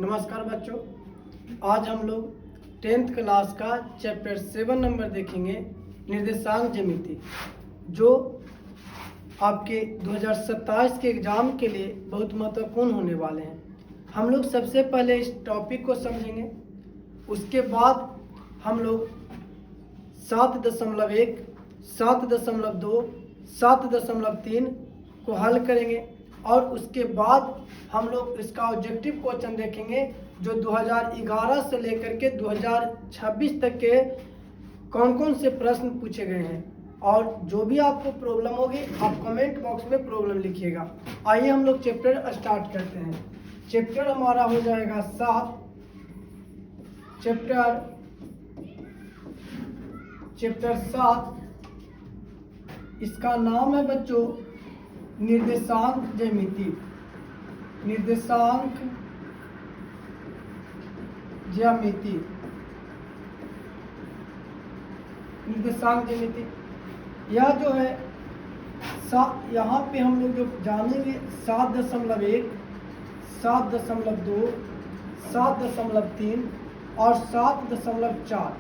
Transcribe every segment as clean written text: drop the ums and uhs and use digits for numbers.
नमस्कार बच्चों, आज हम लोग 10th क्लास का चैप्टर 7 नंबर देखेंगे, निर्देशांक ज्यामिति, जो आपके 2027 के एग्ज़ाम के लिए बहुत महत्वपूर्ण होने वाले हैं। हम लोग सबसे पहले इस टॉपिक को समझेंगे, उसके बाद हम लोग 7.1, 7.2, 7.3 को हल करेंगे और उसके बाद हम लोग इसका ऑब्जेक्टिव क्वेश्चन देखेंगे जो 2011 से लेकर के 2026 तक के कौन कौन से प्रश्न पूछे गए हैं। और जो भी आपको प्रॉब्लम होगी आप कमेंट बॉक्स में प्रॉब्लम लिखिएगा। आइए हम लोग चैप्टर स्टार्ट करते हैं। चैप्टर हमारा हो जाएगा 7। चैप्टर 7, इसका नाम है बच्चों निर्देशांक ज्यामिति। निर्देशांक ज्यामिति, निर्देशांक ज्यामिति, यह जो है यहाँ पे हम लोग जो जानेंगे 7.1, 7.2, 7.3 और 7.4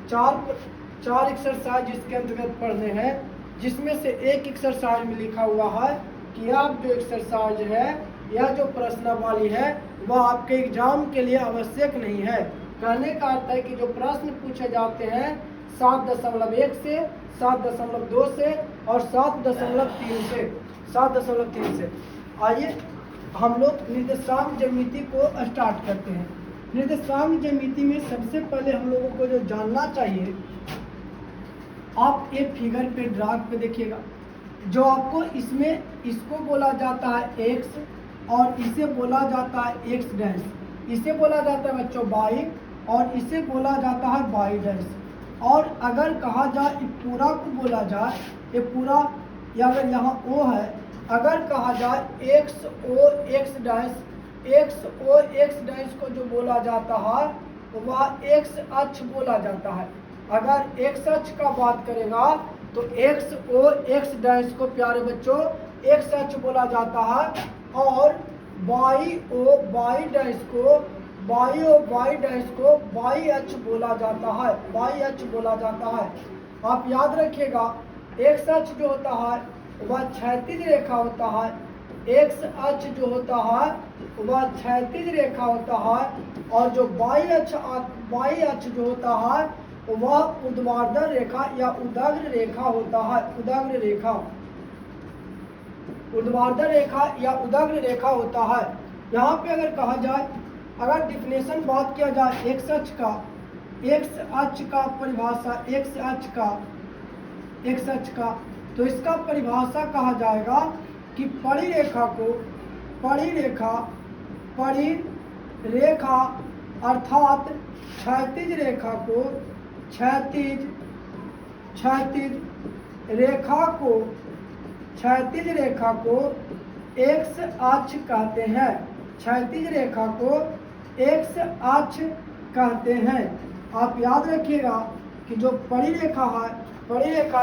चार एक्सरसाइज इसके अंतर्गत पढ़ने हैं, जिसमें से एक एक्सरसाइज में लिखा हुआ है कि आप जो एक्सरसाइज है या जो प्रश्नावली है वह आपके एग्जाम के लिए आवश्यक नहीं है। कहने का अर्थ है कि जो प्रश्न पूछे जाते हैं 7.1 से, 7.2 से और 7.3 से। आइए हम लोग निर्देशांक ज्यामिति को स्टार्ट करते हैं। निर्देशांक ज्यामिति में सबसे पहले हम लोगों को जो जानना चाहिए, आप एक फिगर पे ड्राइंग पे देखिएगा, जो आपको इसको बोला जाता है x और इसे बोला जाता है x डैश, इसे बोला जाता है बच्चों y और इसे बोला जाता है y डैश। और अगर कहा जाए पूरा को बोला जाए, ये पूरा या अगर यहाँ O है, अगर कहा जाए x o x डैश को जो बोला जाता है वह x अक्ष बोला जाता है। अगर x अक्ष का बात करेगा तो x o x डैश को प्यारे बच्चों x अक्ष बोला जाता है और y o y डैश को y अक्ष बोला जाता है, y अक्ष बोला जाता है। आप याद रखिएगा x अक्ष जो होता है वह क्षैतिज रेखा होता है, x अक्ष जो होता है वह क्षैतिज रेखा होता है और जो y अक्ष जो होता है वह ऊर्ध्वाधर रेखा या उदग्र रेखा होता है, ऊर्ध्वाधर रेखा या उदग्र रेखा होता है। यहाँ पे अगर कहा जाए, अगर डिफिनेशन बात किया जाए x अक्ष का परिभाषा, x अक्ष का तो इसका परिभाषा कहा जाएगा कि परिरेखा अर्थात क्षैतिज रेखा को x अक्ष कहते हैं, क्षैतिज रेखा को x अक्ष कहते हैं। आप याद रखिएगा कि जो परिरेखा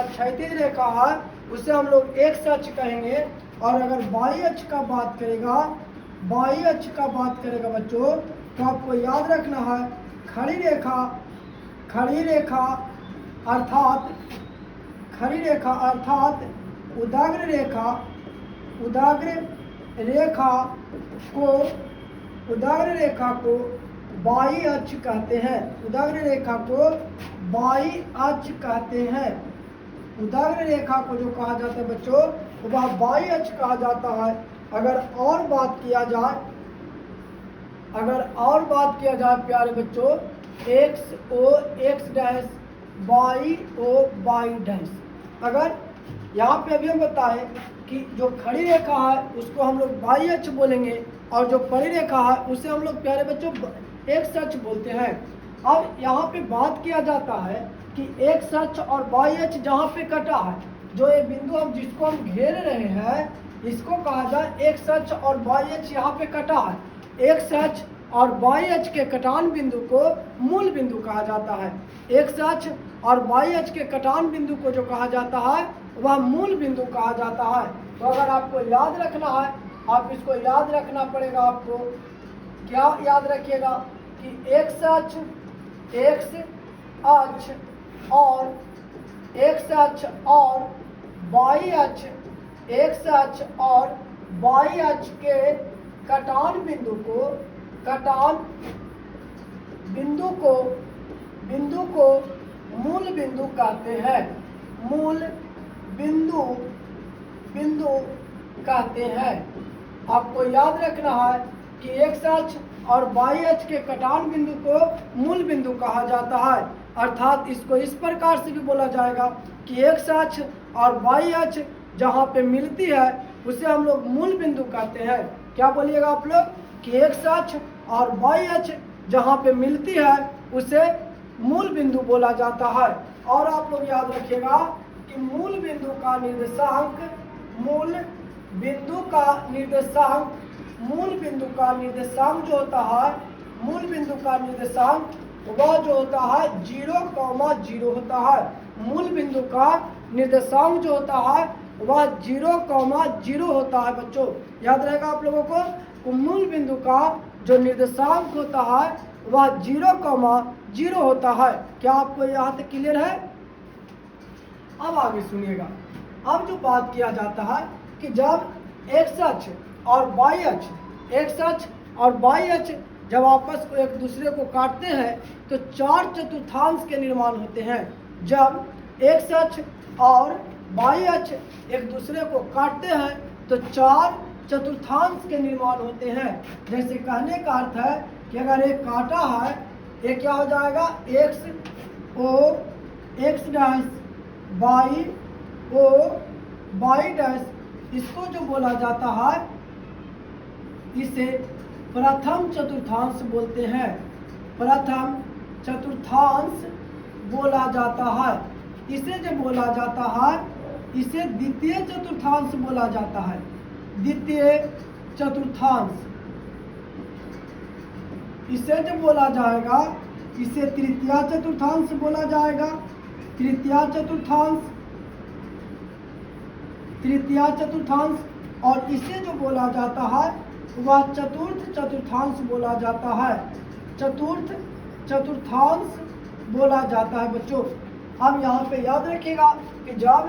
क्षैतिज रेखा है उसे हम लोग x अक्ष कहेंगे। और अगर y अक्ष का बात करेगा बच्चों तो आपको याद रखना है खड़ी रेखा अर्थात उदग्र रेखा को y अक्ष कहते हैं, उदग्र रेखा को y अक्ष कहते हैं। उदग्र रेखा को जो कहा जाता है बच्चों वह y अक्ष कहा जाता है। अगर और बात किया जाए प्यारे बच्चों x o x dash, y o y dash. अगर यहाँ पे अभी हम बताएं कि जो खड़ी रेखा है उसको हम लोग y अक्ष बोलेंगे और जो परिरेखा है उसे हम लोग प्यारे बच्चों x अक्ष बोलते हैं। अब यहाँ पे बात किया जाता है कि x अक्ष और y अक्ष जहाँ पे कटा है, जो ये बिंदु हम जिसको हम घेर रहे हैं इसको कहा जाए x अक्ष और y अक्ष यहाँ पे कटा है। x अक्ष और y अक्ष के कटान बिंदु को मूल बिंदु कहा जाता है। x अक्ष और y अक्ष के कटान बिंदु को जो कहा जाता है वह मूल बिंदु कहा जाता है। तो अगर आपको याद रखना है, आप इसको याद रखना पड़ेगा आपको क्या याद रखिएगा कि एक्स अक्ष और एक्स अक्ष और वाई अक्ष एक्स अक्ष और वाई अक्ष के कटान बिंदु को मूल बिंदु कहते हैं। मूल बिंदु कहते हैं। आपको याद रखना है कि एक्स अक्ष और वाई अक्ष के कटान बिंदु को मूल बिंदु कहा जाता है। अर्थात इसको इस प्रकार से भी बोला जाएगा कि एक्स अक्ष और वाई अक्ष जहाँ पे मिलती है उसे हम लोग मूल बिंदु कहते हैं। क्या बोलिएगा आप लोग कि एक्स अक्ष और वाई अक्ष जहाँ पे मिलती है उसे मूल बिंदु बोला जाता है। और आप लोग याद रखिएगा कि मूल बिंदु का निर्देशांक जो होता है, मूल बिंदु का निर्देशांक वह जो होता है 0,0 होता है। मूल बिंदु का निर्देशांक जो होता है वह 0,0 होता है। बच्चों याद रहेगा आप लोगों को मूल बिंदु का जो निर्देशांक होता है वह 0,0 होता है। क्या आपको यहाँ तक क्लियर है? अब आगे सुनिएगा। अब जो बात किया जाता है कि जब एक्स अक्ष और वाई अक्ष जब आपस को एक दूसरे को काटते हैं तो 4 चतुर्थांश के निर्माण होते हैं। जब एक्स अक्ष और वाई अक्ष एक दूसरे को काटते हैं तो 4 चतुर्थांश के निर्माण होते हैं। जैसे कहने का अर्थ है कि अगर एक काटा है, ये क्या हो जाएगा, एक्स डैश वाई डैश, इसको जो बोला जाता है इसे प्रथम चतुर्थांश बोलते हैं। प्रथम चतुर्थांश बोला जाता है। इसे जो बोला जाता है इसे द्वितीय चतुर्थांश बोला जाता है। द्वितीय चतुर्थांश इसे जो बोला जाएगा इसे तृतीय चतुर्थांश बोला जाएगा। तृतीय चतुर्थांश और इसे जो बोला जाता है वह चतुर्थ चतुर्थांश बोला जाता है। चतुर्थ चतुर्थांश बोला जाता है। बच्चों हम यहाँ पे याद रखिएगा कि जब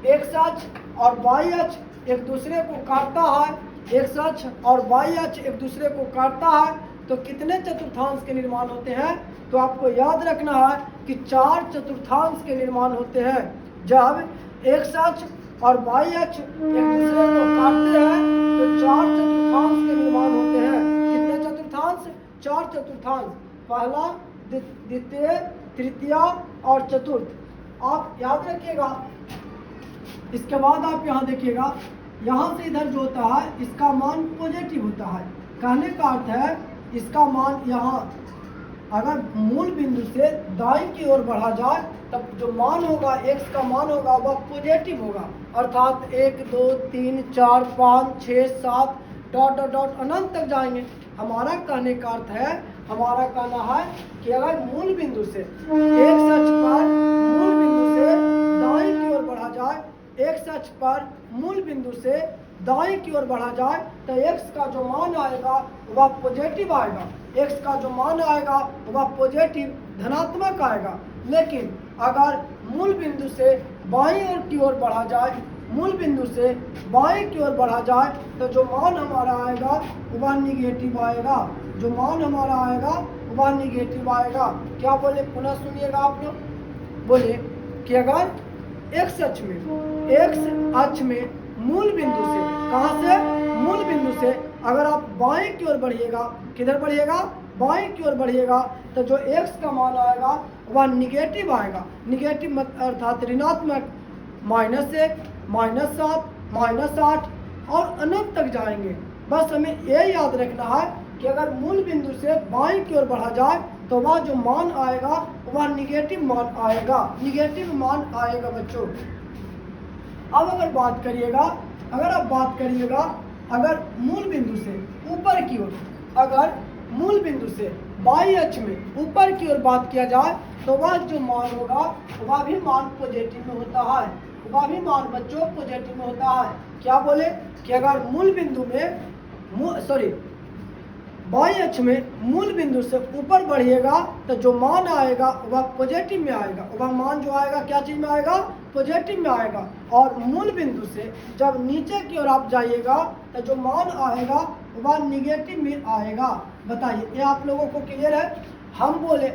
एक्स अक्ष और वाई अक्ष एक दूसरे को काटता है, एक्स अक्ष और वाई अक्ष एक दूसरे को काटता है तो कितने चतुर्थांश के निर्माण होते हैं? तो आपको याद रखना है कि 4 चतुर्थांश के निर्माण होते हैं। जब एक्स अक्ष और वाई अक्ष एक दूसरे को काटते हैं तो 4 चतुर्थांश के निर्माण होते हैं। कितने चतुर्थांश? 4 चतुर्थांश। पहला, द्वितीय, तृतीय और चतुर्थ। आप याद रखिएगा। इसके बाद आप यहाँ देखिएगा, यहाँ से इधर जो होता है इसका मान पॉजिटिव होता है। कहने का अर्थ है इसका मान यहाँ अगर मूल बिंदु से दाईं की ओर बढ़ा जाए तब जो मान होगा, x का मान होगा वह पॉजिटिव होगा। अर्थात 1 2 3 4 5 6 7 डॉट डॉट डॉट अनंत तक जाएंगे। हमारा कहने का अर्थ है, हमारा कहना है कि अगर मूल बिंदु से x अक्ष पर मूल बिंदु से दाईं की ओर बढ़ा जाए, x अक्ष पर मूल बिंदु से दाईं की ओर बढ़ा जाए तो x का जो मान आएगा वह पॉजिटिव आएगा। x का जो मान आएगा वह पॉजिटिव धनात्मक आएगा। लेकिन अगर मूल बिंदु से बाईं ओर की ओर बढ़ा जाए, मूल बिंदु से बाईं की ओर बढ़ा जाए तो जो मान हमारा आएगा वह निगेटिव आएगा। जो मान हमारा आएगा वह निगेटिव आएगा। क्या बोले? पुनः सुनिएगा आप लोग। बोले कि अगर एक्स अक्ष में मूल बिंदु से, कहाँ से? मूल बिंदु से अगर आप बाएं की ओर बढ़िएगा, किधर बढ़िएगा? बाएं की ओर बढ़िएगा तो जो x का मान आएगा वह निगेटिव आएगा। निगेटिव अर्थात ऋणात्मक, -1, -7, -8 और अनंत तक जाएंगे। बस हमें ये याद रखना है कि अगर मूल बिंदु से बाएं की ओर बढ़ा जाए तो वह जो मान आएगा वह निगेटिव मान आएगा। निगेटिव मान आएगा बच्चों। अब अगर आप बात करिएगा अगर मूल बिंदु से ऊपर की ओर, अगर मूल बिंदु से बाई अक्ष में ऊपर की ओर बात किया जाए तो वह जो मान होगा वह भी मान पॉजिटिव में होता है। वह भी मान बच्चों पॉजिटिव में होता है। क्या बोले कि अगर मूल बिंदु में बाई अक्ष में मूल बिंदु से ऊपर बढ़िएगा तो जो मान आएगा वह पॉजिटिव में आएगा, वह मान जो आएगा क्या चीज़ में आएगा, पॉजिटिव में आएगा। और मूल बिंदु से जब नीचे की ओर आप जाइएगा तो जो मान आएगा वह निगेटिव में आएगा। बताइए, ये आप लोगों को क्लियर है? हम बोले,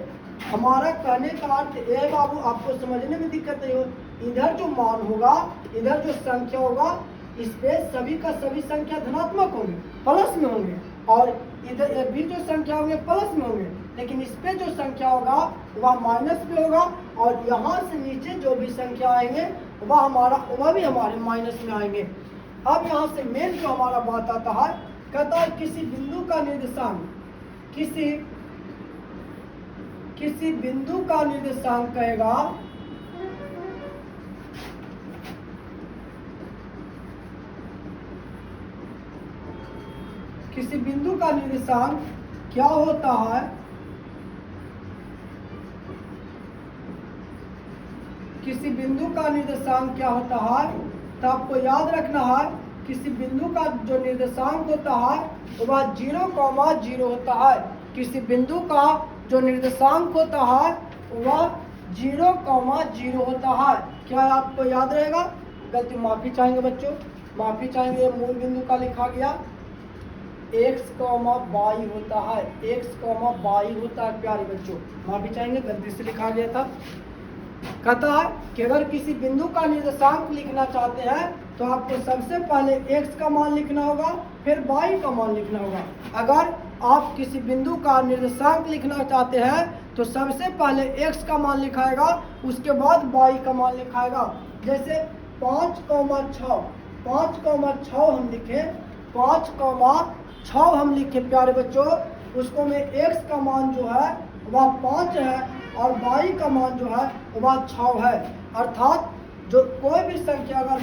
हमारा कहने का अर्थ ये है बाबू, आपको समझने में दिक्कत नहीं हो, इधर जो मान होगा, इधर जो संख्या होगा, इस पे सभी का सभी संख्या धनात्मक होंगे, प्लस में होंगे, और इधर भी जो संख्या होंगे प्लस में होंगे, लेकिन इस पे जो संख्या होगा वह माइनस में होगा, और यहाँ से नीचे जो भी संख्या आएंगे वह भी हमारे माइनस में आएंगे। अब यहाँ से मेन जो हमारा बात आता है, कहता है किसी बिंदु का निर्देशांक, किसी बिंदु का निर्देशांक कहेगा किसी बिंदु का निर्देशांक क्या होता है, किसी बिंदु का निर्देशांक क्या होता है, तो आपको याद रखना है किसी बिंदु का जो निर्देशांक होता है वह 0,0 होता है। किसी बिंदु का जो निर्देशांक होता है वह 0,0 होता है। क्या आपको याद रहेगा? गलती माफ़ी चाहेंगे बच्चों, माफ़ी चाहेंगे, मूल बिंदु का लिखा गया x, y होता है, x, y होता है प्यारे बच्चों, माफ़ी चाहेंगे, गलती से लिखा गया था। कहता है कि अगर किसी बिंदु का निर्देशांक लिखना चाहते हैं तो आपको सबसे पहले x का मान लिखना होगा, फिर y का मान लिखना होगा। अगर आप किसी बिंदु का निर्देशांक लिखना चाहते हैं तो सबसे पहले x का मान लिखाएगा, उसके बाद y का मान लिखाएगा। जैसे 5,6 हम लिखे, 5,6 हम लिखे प्यारे बच्चों, उसको में x का मान जो है वह 5 है और y का मान जो है वह 6 है। अर्थात जो कोई भी संख्या अगर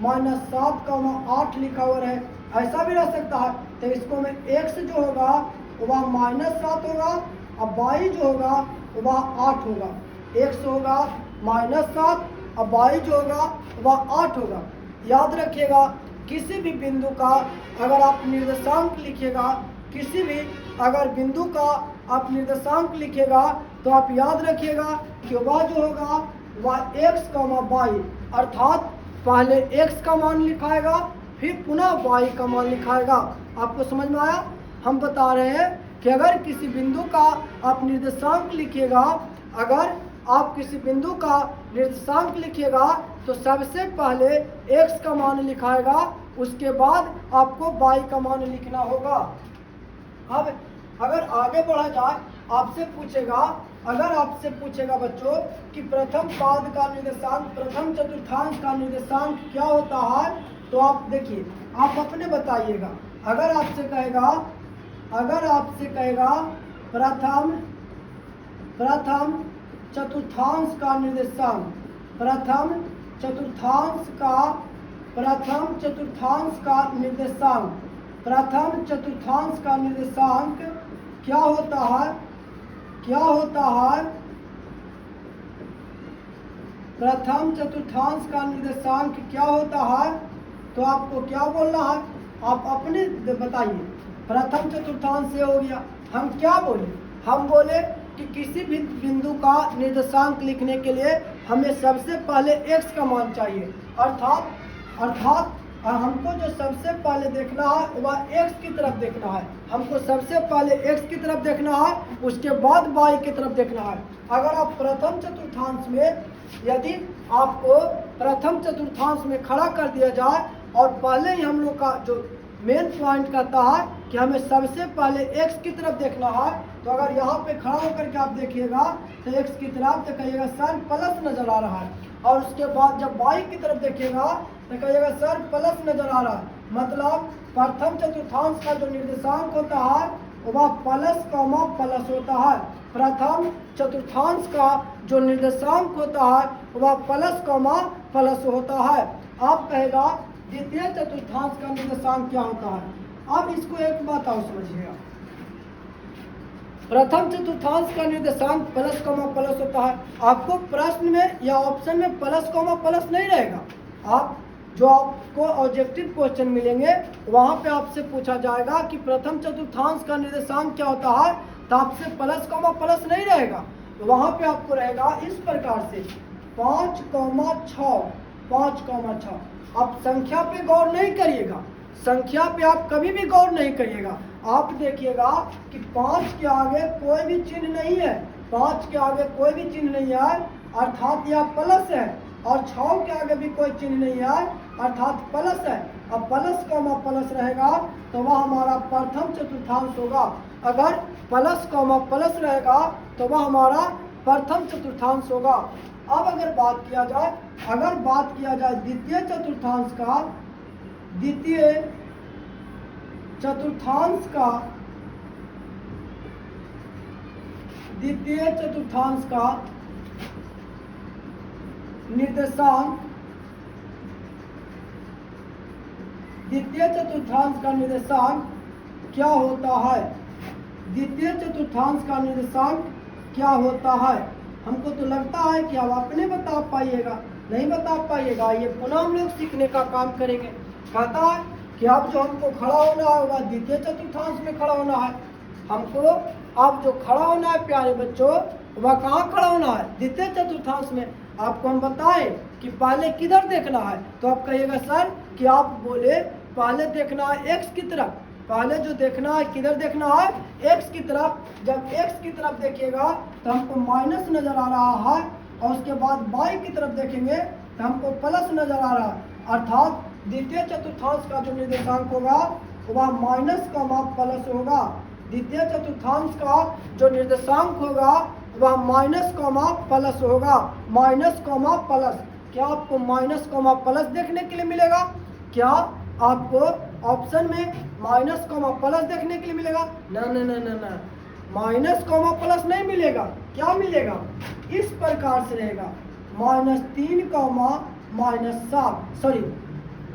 -7,8 लिखा हुआ है, ऐसा भी रह सकता है, तो इसको में x जो होगा वह -7 होगा और y जो होगा वह 8 होगा। x होगा -7 और y जो होगा वह 8 होगा। याद रखिएगा, किसी भी बिंदु का अगर आप निर्देशांक लिखिएगा, किसी भी अगर बिंदु का आप निर्देशांक लिखिएगा तो आप याद रखिएगा कि वह जो होगा वह x, y, अर्थात पहले x का मान लिखाएगा फिर पुनः y का मान लिखाएगा। आपको समझ में आया? हम बता रहे हैं कि अगर किसी बिंदु का आप निर्देशांक लिखिएगा, अगर आप किसी बिंदु का निर्देशांक लिखिएगा तो सबसे पहले x का मान लिखाएगा, उसके बाद आपको y का मान लिखना होगा। अब अगर आगे बढ़ा जाए, अगर आपसे पूछेगा बच्चों कि प्रथम पाद का निर्देशांक, प्रथम चतुर्थांश का निर्देशांक क्या होता है, तो आप देखिए, आप अपने बताइएगा। अगर आपसे कहेगा प्रथम चतुर्थांश का निर्देशांक, प्रथम चतुर्थांश का निर्देशांक क्या होता है, प्रथम चतुर्थांश का निर्देशांक क्या होता है, तो आपको क्या बोलना है, आप अपने बताइए। प्रथम चतुर्थांश से हो गया, हम क्या बोले, हम बोले कि किसी भी बिंदु का निर्देशांक लिखने के लिए हमें सबसे पहले x का मान चाहिए। अर्थात हमको जो सबसे पहले देखना है वह x की तरफ देखना है, हमको सबसे पहले x की तरफ देखना है, उसके बाद y की तरफ देखना है। अगर आप प्रथम चतुर्थांश में, यदि आपको प्रथम चतुर्थांश में खड़ा कर दिया जाए और पहले ही हम लोग का जो मेन पॉइंट कहता है कि हमें सबसे पहले x की तरफ देखना है, तो अगर यहाँ पे खड़ा होकर के आप देखिएगा तो x की तरफ तो कहिएगा सर प्लस नजर आ रहा है, और उसके बाद जब y की तरफ देखिएगा तो कहिएगा सर प्लस नजर आ रहा है। मतलब प्रथम चतुर्थांश का जो निर्देशांक होता है वह प्लस होता है। प्रथम चतुर्थांश का जो निर्देशांक होता है वह प्लस होता है। आप कहेगा द्वितीय चतुर्थांश का निर्देशांक क्या होता है। अब इसको एक बात और समझिएगा, प्रथम चतुर्थांश का निर्देशांक प्लस होता है। आपको प्रश्न में या ऑप्शन में प्लस नहीं रहेगा, आप जो आपको ऑब्जेक्टिव क्वेश्चन मिलेंगे वहाँ पे आपसे पूछा जाएगा कि प्रथम चतुर्थांश का निर्देशांक क्या होता है, तो आपसे प्लस कॉमा प्लस नहीं रहेगा, तो वहाँ पे आपको रहेगा इस प्रकार से 5,6 5,6। आप संख्या पे गौर नहीं करिएगा, संख्या पे आप कभी भी गौर नहीं करिएगा। आप देखिएगा कि 5 के आगे कोई भी चिन्ह नहीं है, 5 के आगे कोई भी चिन्ह नहीं है अर्थात यह प्लस है, और 6 के आगे भी कोई चिन्ह नहीं है अर्थात प्लस है। अब प्लस कॉमा प्लस रहेगा तो वह हमारा प्रथम चतुर्थांश होगा। अगर प्लस कॉमा प्लस रहेगा तो वह हमारा प्रथम चतुर्थांश होगा। अब अगर बात किया जाए द्वितीय चतुर्थांश का निर्देशांक क्या होता है, द्वितीय चतुर्थांश का निर्देशांक क्या होता है। हमको तो लगता है कि आप अपने बता पाइएगा, नहीं बता पाइएगा, ये पुनः हम लोग सीखने का काम करेंगे। कहता है कि अब जो हमको खड़ा होना होगा द्वितीय चतुर्थांश में खड़ा होना है, हमको अब जो खड़ा होना है प्यारे बच्चों वह कहाँ खड़ा होना है, द्वितीय चतुर्थांश में। आपको हम बताएं कि पहले किधर देखना है, तो आप कहिएगा सर कि आप बोले पहले देखना है एक्स की तरफ, पहले जो देखना है किधर देखना है, एक्स की तरफ। जब एक्स की तरफ देखिएगा तो हमको माइनस नजर आ रहा है, और उसके बाद वाई की तरफ देखेंगे तो हमको प्लस नजर आ रहा है, अर्थात द्वितीय चतुर्थांश का जो निर्देशांक होगा वह माइनस कॉमा प्लस होगा। द्वितीय चतुर्थांश का जो निर्देशांक होगा वह माइनस कॉमा प्लस होगा, माइनस कॉमा प्लस। क्या आपको माइनस कॉमा प्लस देखने के लिए मिलेगा? क्या आपको ऑप्शन में माइनस कॉमा प्लस देखने के लिए मिलेगा? ना ना ना ना ना, माइनस कॉमा प्लस नहीं मिलेगा। क्या मिलेगा? इस प्रकार से रहेगा -3 कॉमा -7, सॉरी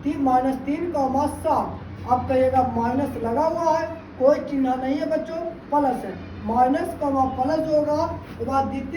-3 कॉमा 7। आप कहिएगा माइनस लगा हुआ है, कोई चिन्ह नहीं है बच्चों, प्लस है, माइनस कॉमा प्लस होगा। उसके बाद द्वितीय